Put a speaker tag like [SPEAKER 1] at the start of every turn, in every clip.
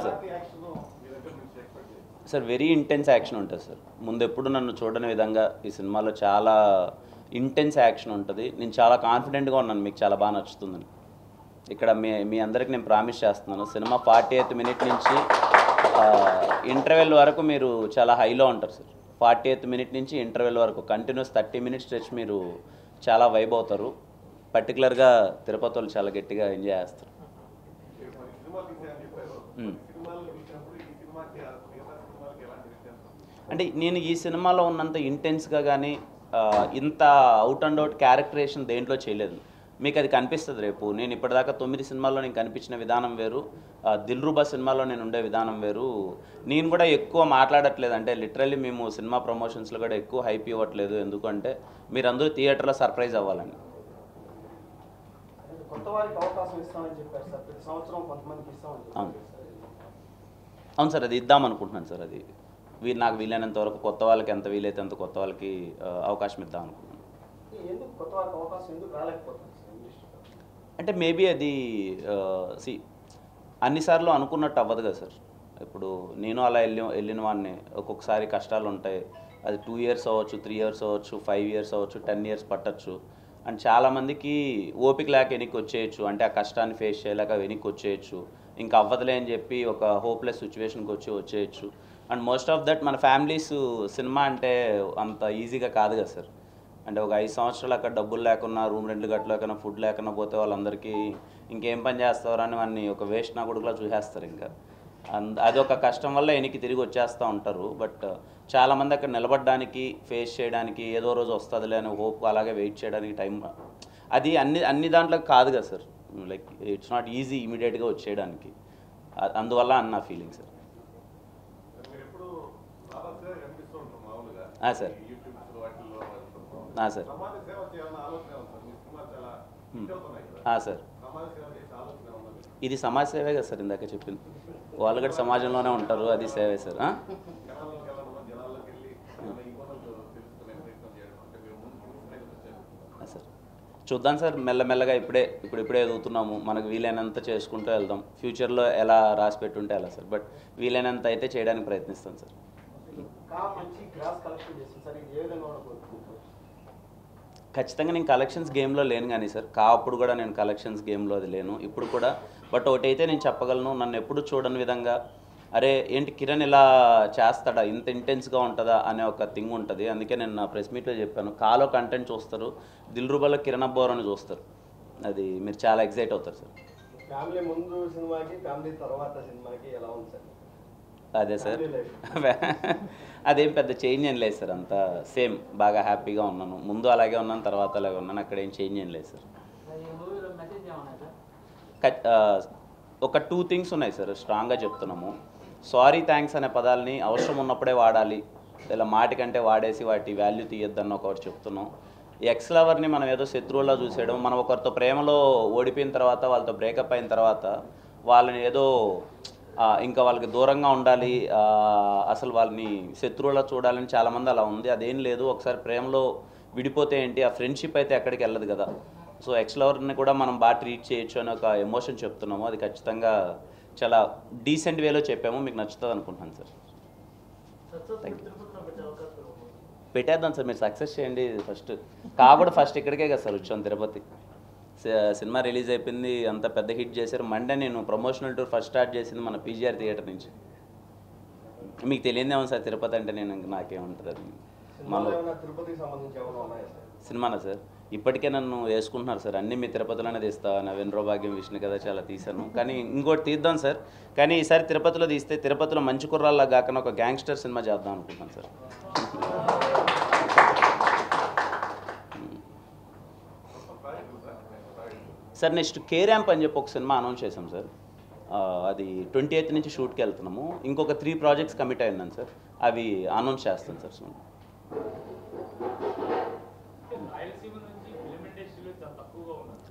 [SPEAKER 1] Sir sir very intense action ఉంటుంది sir. ముందు ఎప్పుడు నన్ను చూడని విధంగా ఈ సినిమాలో చాలా ఇంటెన్స్ యాక్షన్ ఉంటుంది. నేను చాలా కాన్ఫిడెంట్గా ఉన్నాను మీకు చాలా బాగా నచ్చుతుందని. ఇక్కడ మీ అందరికి నేను ప్రామిస్ చేస్తున్నాను, సినిమా 48th మినిట్ నుంచి ఇంటర్వెల్ వరకు మీరు చాలా హైలో ఉంటారు సార్. 48th మినిట్ నుంచి ఇంటర్వెల్ వరకు కంటిన్యూస్ 30 మినిట్స్ స్ట్రెచ్ మీరు చాలా వైబ్ అవుతారు. పర్టికులర్గా తిరుపతి వాళ్ళు చాలా గట్టిగా ఎంజాయ్ చేస్తారు. అంటే నేను ఈ సినిమాలో ఉన్నంత ఇంటెన్స్గా కానీ ఇంత అవుట్ అండ్ అవుట్ క్యారెక్టరేషన్ దేంట్లో చేయలేదు. మీకు అది కనిపిస్తుంది రేపు. నేను ఇప్పటిదాకా 9 సినిమాల్లో నేను కనిపించిన విధానం వేరు, దిల్రుబా సినిమాలో నేను ఉండే విధానం వేరు. నేను కూడా ఎక్కువ మాట్లాడట్లేదు, అంటే లిటరల్లీ మేము సినిమా ప్రమోషన్స్లో కూడా ఎక్కువ హైప్ ఇవ్వట్లేదు. ఎందుకంటే మీరు అందరూ థియేటర్లో సర్ప్రైజ్ అవ్వాలని. అవును సార్, అది ఇద్దాం అనుకుంటున్నాను సార్. అది నాకు వీలైనంత వరకు కొత్త వాళ్ళకి ఎంత వీలైతే అంత కొత్త వాళ్ళకి అవకాశం ఇద్దాం అనుకుంటున్నాను. అంటే మేబీ అది అన్నిసార్లు అనుకున్నట్టు అవ్వదు కదా సార్. ఇప్పుడు నేను అలా వెళ్ళిన వాడిని. ఒక్కొక్కసారి కష్టాలు ఉంటాయి. అది 2 years అవ్వచ్చు, 3 years అవ్వచ్చు, 5 years అవ్వచ్చు, 10 years పట్టచ్చు. అండ్ చాలామందికి ఓపిక లేక వెనక్కి వచ్చేయచ్చు, అంటే ఆ కష్టాన్ని ఫేస్ చేయలేక వెనక్కి వచ్చేయచ్చు. ఇంకా అవ్వదులే అని చెప్పి ఒక హోప్లెస్ సిచ్యువేషన్కి వచ్చేయచ్చు. అండ్ మోస్ట్ ఆఫ్ దట్ మన ఫ్యామిలీస్ సినిమా అంటే అంత ఈజీగా కాదు కదా సార్. అంటే ఒక 5 సంవత్సరాలు అక్కడ డబ్బులు లేకున్నా, రూమ్ రెంట్లు కట్టలేకన్నా, ఫుడ్ లేకుండా పోతే వాళ్ళందరికీ ఇంకేం పని చేస్తారో అని వాడిని ఒక వేస్ట్ నా కొడుకులా చూసేస్తారు. ఇంకా అదొక కష్టం వల్ల వెనక్కి తిరిగి వచ్చేస్తూ ఉంటారు. బట్ చాలామంది అక్కడ నిలబడడానికి, ఫేస్ చేయడానికి, ఏదో రోజు వస్తుందిలే అని హోప్ అలాగే వెయిట్ చేయడానికి టైం, అది అన్ని దాంట్లో కాదు కదా sir. Like it's not easy ఇమీడియట్గా వచ్చేయడానికి. అందువల్ల అన్న feeling sir. Sir sir sir ఇది సమాజ సేవే కదా సార్. ఇందాక చెప్పింది వాళ్ళు కూడా సమాజంలోనే ఉంటారు, అది సేవే సార్. సార్ చూద్దాం సార్, మెల్లమెల్లగా ఇప్పుడే ఎదుగుతున్నాము. మనకు వీలైనంత చేసుకుంటూ వెళ్దాం. ఫ్యూచర్లో ఎలా రాసి పెట్టుంటే అలా సార్. బట్ వీలైనంత అయితే చేయడానికి ప్రయత్నిస్తాం సార్. ఖచ్చితంగా నేను కలెక్షన్స్ గేమ్లో లేను కానీ సార్. అప్పుడు కూడా నేను కలెక్షన్స్ గేమ్లో అది లేను, ఇప్పుడు కూడా. బట్ ఒకటైతే నేను చెప్పగలను, నన్ను ఎప్పుడు చూడని విధంగా అరే ఏంటి కిరణ్ ఇలా చేస్తాడా, ఇంత ఇంటెన్స్గా ఉంటుందా అనే ఒక థింగ్ ఉంటుంది. అందుకే నేను నా ప్రెస్ మీట్లో చెప్పాను, కాలో కంటెంట్ చూస్తారు, దిల్రుబాలో కిరణ్ అబ్బోర్ అని చూస్తారు. అది మీరు చాలా ఎక్సైట్ అవుతారు సార్.
[SPEAKER 2] ఫ్యామిలీ ముందు సినిమాకి, ఫ్యామిలీ తర్వాత సినిమాకి ఎలా ఉంది సార్?
[SPEAKER 1] అదే సార్, అదేం పెద్ద చేంజ్ ఏం లేదు సార్. అంతా సేమ్, బాగా హ్యాపీగా ఉన్నాను. ముందు అలాగే ఉన్నాను, తర్వాత అలాగే ఉన్నాను. అక్కడ ఏం చేంజ్ ఏం లేదు సార్. ఒక 2 things ఉన్నాయి సార్, స్ట్రాంగ్గా చెప్తున్నాము. సారీ, థ్యాంక్స్ అనే పదాలని అవసరం ఉన్నప్పుడే వాడాలి, ఇలా మాటికంటే వాడేసి వాటి వాల్యూ తీయొద్దన్న ఒకటి చెప్తున్నాం. ఎక్స్ లవర్ని మనం ఏదో శత్రువులా చూసేయడం, మనం ఒకరితో ప్రేమలో ఓడిపోయిన తర్వాత, వాళ్ళతో బ్రేకప్ అయిన తర్వాత వాళ్ళని ఏదో ఇంకా వాళ్ళకి దూరంగా ఉండాలి, అసలు వాళ్ళని శత్రువులా చూడాలని చాలామంది అలా ఉంది. అదేం లేదు. ఒకసారి ప్రేమలో విడిపోతే ఏంటి, ఆ ఫ్రెండ్షిప్ అయితే ఎక్కడికి వెళ్ళదు కదా. సో ఎక్స్ లవర్ని కూడా మనం బాగా ట్రీట్ చేయొచ్చు అని ఒక ఎమోషన్ చెప్తున్నాము. అది ఖచ్చితంగా చాలా డీసెంట్ వేలో చెప్పాము, మీకు నచ్చుతుంది అనుకుంటున్నాను సార్. పెట్టేద్దాం సార్, మీరు సక్సెస్ చేయండి ఫస్ట్. కాబట్టి ఫస్ట్ ఇక్కడికే కదా సార్ వచ్చాను, తిరుపతి. సినిమా రిలీజ్ అయిపోయింది, అంత పెద్ద హిట్ చేశారు. మండే నేను ప్రమోషనల్ టూర్ ఫస్ట్ స్టార్ట్ చేసింది మన పీజీఆర్ థియేటర్ నుంచి. మీకు తెలియదేమో సార్, తిరుపతి అంటే నేను నాకేముంటుంది అది. సినిమానా సార్, ఇప్పటికే నన్ను వేసుకుంటున్నారు సార్. అన్నీ మీ తిరుపతిలోనే తీస్తా, నవీన్ భాగ్యం, విష్ణు కదా చాలా తీశాను. కానీ ఇంకోటి తీద్దాం సార్. కానీ ఈసారి తిరుపతిలో తీస్తే తిరుపతిలో మంచి కుర్రాల్లా కాకుండా ఒక గ్యాంగ్స్టర్ సినిమా చేద్దాం అనుకుంటున్నాను sir. Sir next K ramp అని చెప్పి ఒక సినిమా అనౌన్స్ చేసాం సార్. అది 28th నుంచి షూట్కి వెళ్తున్నాము. ఇంకొక 3 projects కమిట్ అయినాను సార్, అవి అనౌన్స్ చేస్తాను సార్.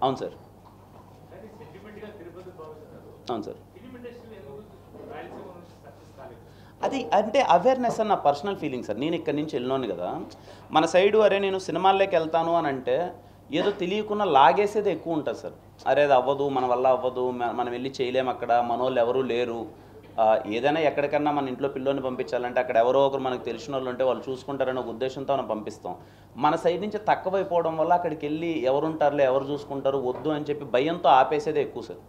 [SPEAKER 1] అవును సార్, అవును సార్. అది అంటే అవేర్నెస్ అని నా పర్సనల్ ఫీలింగ్ సార్. నేను ఇక్కడి నుంచి వెళ్ళినాను కదా, మన సైడు అరే నేను సినిమాల్లోకి వెళ్తాను అని అంటే ఏదో తెలియకుండా లాగేసేది ఎక్కువ ఉంటుంది సార్. అరే అది అవ్వదు, మన వల్ల అవ్వదు, మనం వెళ్ళి చేయలేము, అక్కడ మనోళ్ళు ఎవరూ లేరు, ఏదైనా ఎక్కడికన్నా మన ఇంట్లో పిల్లోని పంపించాలంటే అక్కడ ఎవరో ఒకరు మనకు తెలిసిన వాళ్ళు ఉంటే వాళ్ళు చూసుకుంటారనే ఒక ఉద్దేశంతో మనం పంపిస్తాం. మన సైడ్ నుంచి తక్కువైపోవడం వల్ల అక్కడికి వెళ్ళి ఎవరుంటారులే, ఎవరు చూసుకుంటారు, వద్దు అని చెప్పి భయంతో ఆపేసేదే ఎక్కువ సార్.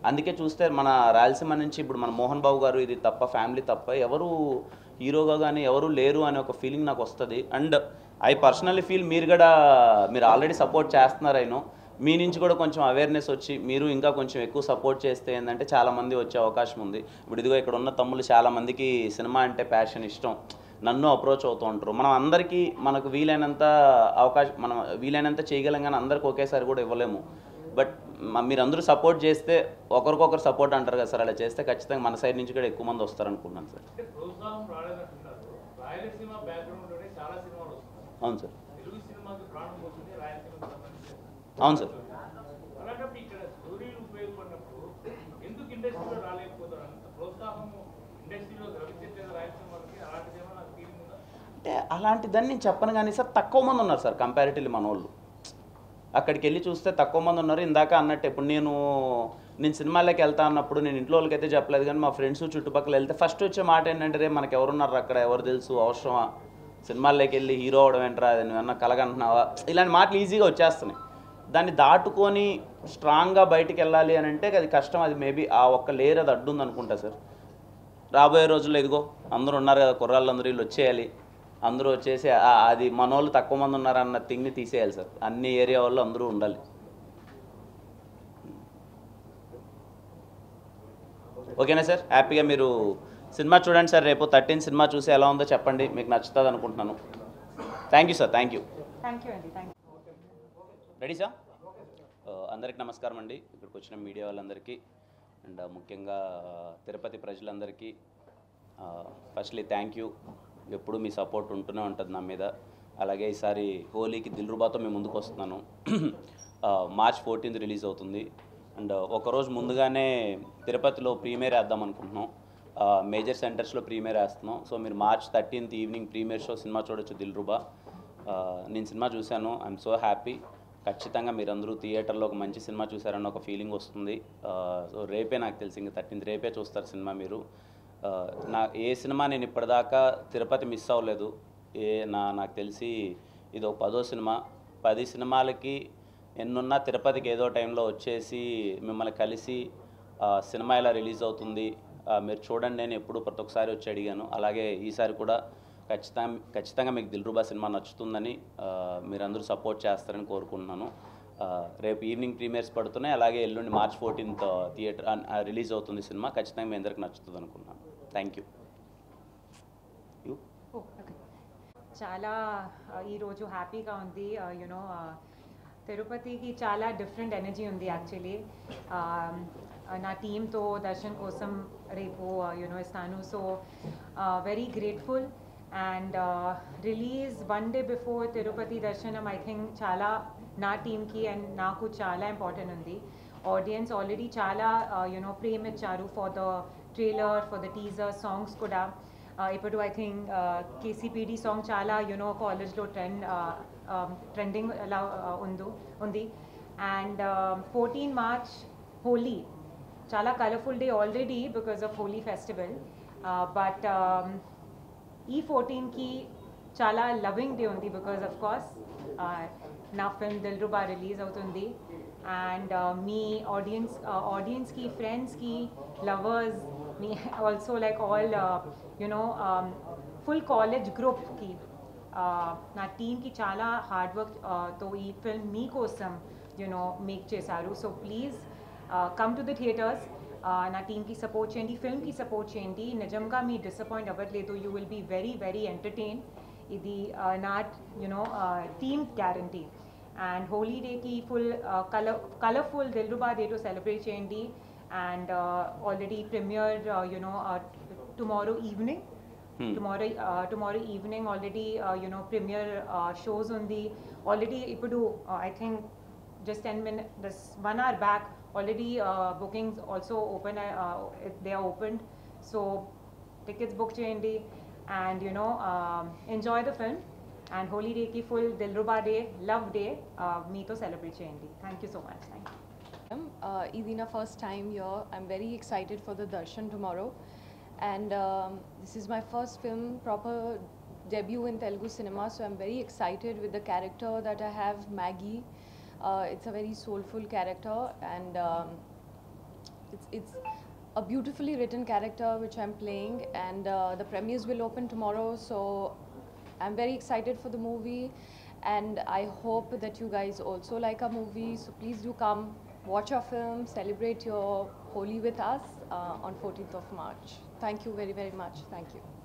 [SPEAKER 1] అందుకే చూస్తే మన రాయలసీమ నుంచి ఇప్పుడు మన మోహన్ బాబు గారు ఇది తప్ప, ఫ్యామిలీ తప్ప ఎవరు హీరోగా కానీ ఎవరు లేరు అనే ఒక ఫీలింగ్ నాకు వస్తుంది. అండ్ ఐ పర్సనల్లీ ఫీల్ మీరు ఆల్రెడీ సపోర్ట్ చేస్తున్నారు. అయినో మీ నుంచి కూడా కొంచెం అవేర్నెస్ వచ్చి మీరు ఇంకా కొంచెం ఎక్కువ సపోర్ట్ చేస్తే ఏంటంటే చాలామంది వచ్చే అవకాశం ఉంది. ఇప్పుడు ఇదిగో ఇక్కడ ఉన్న తమ్ముళ్ళు చాలామందికి సినిమా అంటే ప్యాషన్, ఇష్టం, నన్ను అప్రోచ్ అవుతూ ఉంటారు. మనం అందరికీ మనకు వీలైనంత అవకాశం, మనం వీలైనంత చేయగలం కానీ అందరికి ఒకేసారి కూడా ఇవ్వలేము. బట్ మీరందరూ సపోర్ట్ చేస్తే, ఒకరికొకరు సపోర్ట్ అంటారు కదా సార్, అలా చేస్తే ఖచ్చితంగా మన సైడ్ నుంచి కూడా ఎక్కువ మంది వస్తారనుకున్నాను సార్. అవును సార్, అవును సార్. అంటే అలాంటిదని నేను చెప్పను కానీ సార్, తక్కువ మంది ఉన్నారు సార్ కంపారిటివ్లీ మన వాళ్ళు. అక్కడికి వెళ్ళి చూస్తే తక్కువ మంది ఉన్నారు. ఇందాక అన్నట్టు ఇప్పుడు నేను సినిమాలోకి వెళ్తా అన్నప్పుడు నేను ఇంట్లో వాళ్ళకైతే చెప్పలేదు కానీ మా ఫ్రెండ్స్ చుట్టుపక్కల వెళ్తే ఫస్ట్ వచ్చే మాట ఏంటంటే, రే మనకు ఎవరున్నారు అక్కడ, ఎవరు తెలుసు, అవసరమా, సినిమాల్లోకి వెళ్ళి హీరో అవడం ఏంట్రా, అది నువ్వన్నా కలగంటున్నావా, ఇలాంటి మాటలు ఈజీగా వచ్చేస్తున్నాయి. దాన్ని దాటుకొని స్ట్రాంగ్గా బయటికి వెళ్ళాలి అని అంటే అది కష్టం. అది మేబీ ఆ ఒక్క లేయర్ అది అడ్డుంది అనుకుంటా సార్. రాబోయే రోజుల్లో ఇదిగో అందరూ ఉన్నారు కదా, కుర్రాళ్ళందరూ వీళ్ళు వచ్చేయాలి, అందరూ వచ్చేసి అది మనోళ్ళు తక్కువ మంది ఉన్నారన్న థింగ్ని తీసేయాలి సార్. అన్ని ఏరియా వాళ్ళు అందరూ ఉండాలి. ఓకేనా సార్? హ్యాపీగా మీరు సినిమా చూడండి సార్. రేపు 13 సినిమా చూసి ఎలా ఉందో చెప్పండి, మీకు నచ్చుతుంది అనుకుంటున్నాను. Thank you sir. Thank you
[SPEAKER 3] అండి.
[SPEAKER 1] Ready sir? అందరికి నమస్కారం అండి, ఇక్కడికి వచ్చిన మీడియా వాళ్ళందరికీ అండ్ ముఖ్యంగా తిరుపతి ప్రజలందరికీ ఫస్ట్లీ థ్యాంక్ యూ. ఎప్పుడు మీ సపోర్ట్ ఉంటూనే ఉంటుంది నా మీద. అలాగే ఈసారి హోలీకి దిల్రుబాతో మేము ముందుకు వస్తున్నాను. March 14th రిలీజ్ అవుతుంది. అండ్ ఒకరోజు ముందుగానే తిరుపతిలో ప్రీమియర్ వేద్దాం అనుకుంటున్నాం. మేజర్ సెంటర్స్లో ప్రీమియర్ వేస్తున్నాం. సో మీరు March 13th evening premiere show cinema చూడొచ్చు, దిల్రుబా. నేను సినిమా చూశాను, ఐఎమ్ సో హ్యాపీ. ఖచ్చితంగా మీరందరూ థియేటర్లో ఒక మంచి సినిమా చూసారన్న ఒక ఫీలింగ్ వస్తుంది. సో రేపే నాకు తెలిసి ఇంకా 13th రేపే చూస్తారు సినిమా మీరు. ఏ సినిమా నేను ఇప్పటిదాకా తిరుపతి మిస్ అవ్వలేదు. నాకు తెలిసి ఇది ఒక 10వ సినిమా. 10 సినిమాలకి ఎన్నున్నా తిరుపతికి ఏదో టైంలో వచ్చేసి మిమ్మల్ని కలిసి సినిమా ఇలా రిలీజ్ అవుతుంది మీరు చూడండి అని ఎప్పుడు ప్రతి ఒక్కసారి వచ్చి అడిగాను. అలాగే ఈసారి కూడా ఖచ్చితంగా మీకు దిల్రుబా సినిమా నచ్చుతుందని, మీరందరూ సపోర్ట్ చేస్తారని కోరుకుంటున్నాను. రేపు ఈవినింగ్ ప్రీమియర్స్ పడుతున్నాయి. అలాగే ఎల్లుండి March 14th థియేటర్ రిలీజ్ అవుతుంది సినిమా. ఖచ్చితంగా మీ అందరికి నచ్చుతుంది అనుకున్నాను. Thank you.
[SPEAKER 3] చాలా ఈరోజు హ్యాపీగా ఉంది. యూనో తిరుపతికి చాలా డిఫరెంట్ ఎనర్జీ ఉంది యాక్చువల్లీ. నా టీంతో దర్శన్ కోసం రేపు యూనో ఇస్తాను. So very grateful. And release 1 day before Tirupati దర్శనం ఐ థింక్ చాలా నా టీంకి అండ్ నాకు చాలా ఇంపార్టెంట్ ఉంది. ఆడియన్స్ ఆల్రెడీ చాలా యూనో ప్రేమ్ ఇచ్చారు for the trailer, for the teaser, songs కూడా. ఇప్పుడు ఐ థింక్ KCPD సాంగ్ చాలా యూనో కాలేజ్లో ట్రెండింగ్ ఎలా ఉంది. అండ్ 14 March హోలీ, చాలా colourful day already because of Holi festival. But ఈ 14కి చాలా లవింగ్ డే ఉంది బికాస్ ఆఫ్ కోర్స్ నా ఫిల్మ్ దిల్రుబా రిలీజ్ అవుతుంది. అండ్ మీ ఆడియన్స్కి, ఫ్రెండ్స్కి, లవర్స్, మీ also like all you know full college గ్రూప్కి, నా టీమ్కి చాలా హార్డ్ వర్క్తో ఈ ఫిల్మ్ మీకోసం యునో మేక్ చేశారు. So please come to the theatres. నా టీమ్కి సపోర్ట్ చేయండి, ఫిల్మ్కి సపోర్ట్ చేయండి. నిజంగా మీ డిసప్పాయింట్ అవ్వట్లేదు. You will be very very entertain. ఇది నా you know team guarantee. And Holi డేకి full colourful Dilruba day to celebrate చేయండి. And already premiere you know tomorrow evening already you know premiere shows ఉంది ఆల్రెడీ. ఇప్పుడు I think just 10 minutes, this 1 hour back already bookings also open, they are opened. So tickets book cheyandi and you know enjoy the film. And Holi day ki full Dilruba day, love day, me to celebrate cheyandi. Thank you so much. Thank you.
[SPEAKER 4] Idi na first time here. I'm very excited for the darshan tomorrow, and this is my first film, proper debut in Telugu cinema. So I'm very excited with the character that I have, Maggie. It's a very soulful character, and it's a beautifully written character which I'm playing, and the premieres will open tomorrow. So I'm very excited for the movie, and I hope that you guys also like our movie. So please do come, watch our film, celebrate your Holi with us on 14th of March. Thank you very, very much. Thank you.